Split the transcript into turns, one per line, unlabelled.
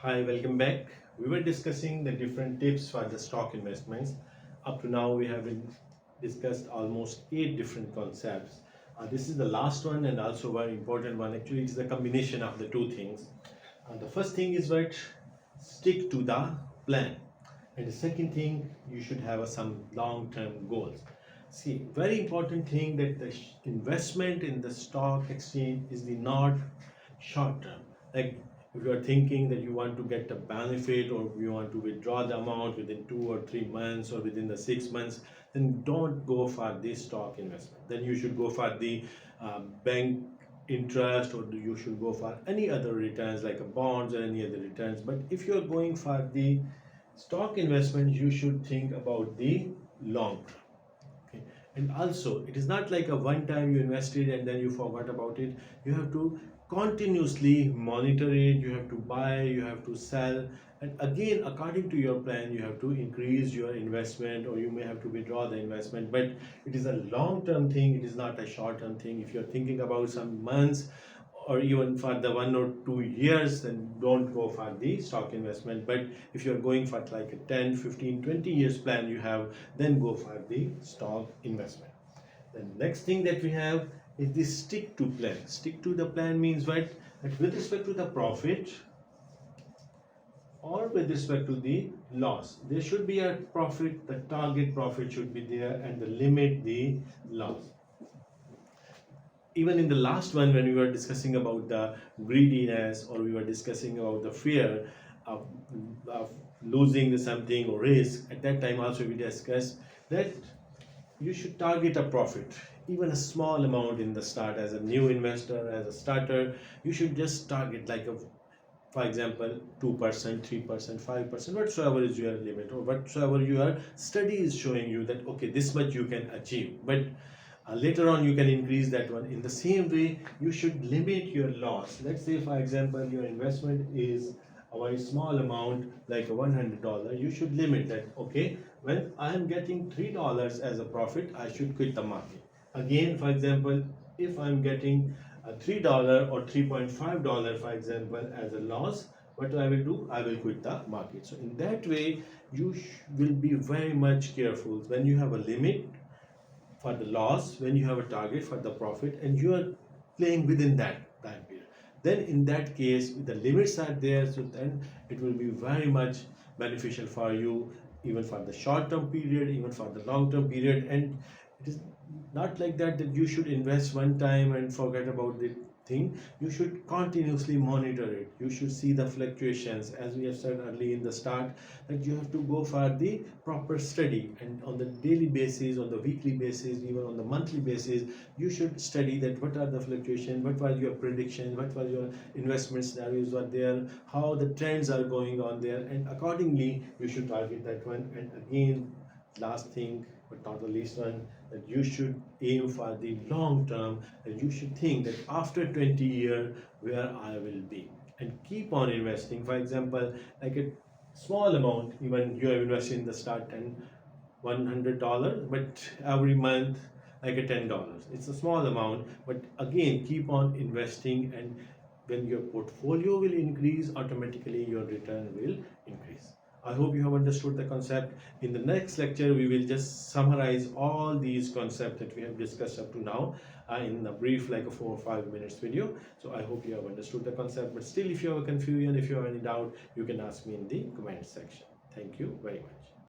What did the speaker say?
Hi, welcome back. We were discussing the different tips for the stock investments. Up to now, we have discussed almost 8 different concepts. This is the last one and also very important one. Actually, it's the combination of the two things. The first thing is what stick to the plan, and the second thing you should have some long-term goals. See, very important thing that the investment in the stock exchange is the not short term. Like if you are thinking that you want to get a benefit or you want to withdraw the amount within 2 or 3 months or within the 6 months, then don't go for this stock investment. Then you should go for the bank interest, or you should go for any other returns like a bonds or any other returns. But if you're going for the stock investment, you should think about the long term. Okay. And also, it is not like a one time you invested and then you forgot about it. You have to continuously monitor it. You have to buy, you have to sell, and again, according to your plan, you have to increase your investment, or you may have to withdraw the investment. But it is a long term thing, it is not a short term thing. If you're thinking about some months or even for the 1 or 2 years, then don't go for the stock investment. But if you're going for like a 10, 15, 20 years plan you have, then go for the stock investment. The next thing that we have is the stick to plan. Stick to the plan means what? That with respect to the profit or with respect to the loss, there should be a profit. The target profit should be there, and the limit the loss. Even in the last one, when we were discussing about the greediness, or we were discussing about the fear of losing something or risk, at that time also we discussed that you should target a profit, even a small amount in the start. As a new investor, as a starter, you should just target like a, for example, 2%, 3%, 5%, whatsoever is your limit, or whatsoever your study is showing you that okay, this much you can achieve. But later on you can increase that one. In the same way, you should limit your loss. Let's say, for example, your investment is a very small amount, like $100. You should limit that. Okay, when I am getting $3 as a profit, I should quit the market. Again, for example, if I'm getting a $3 or $3.5, for example, as a loss, what I will do? I will quit the market. So in that way, you will be very much careful when you have a limit for the loss, when you have a target for the profit, and you are playing within that time period. Then in that case, the limits are there, so then it will be very much beneficial for you, even for the short term period, even for the long term period. And it is not like that you should invest one time and forget about the thing. You should continuously monitor it. You should see the fluctuations, as we have said early in the start, that you have to go for the proper study, and on the daily basis, on the weekly basis, even on the monthly basis, you should study that what are the fluctuations, what was your prediction, what was your investment scenarios were there, how the trends are going on there, and accordingly you should target that one. And again, last thing but not the least one, that you should aim for the long term, and you should think that after 20 years where I will be, and keep on investing. For example, like a small amount, even you have invested in the start and $100, but every month like a $10, it's a small amount, but again keep on investing, and when your portfolio will increase, automatically your return will increase. I hope you have understood the concept. In the next lecture, we will just summarize all these concepts that we have discussed up to now in a brief, like a 4 or 5 minutes video. So I hope you have understood the concept. But still, if you have a confusion, if you have any doubt, you can ask me in the comment section. Thank you very much.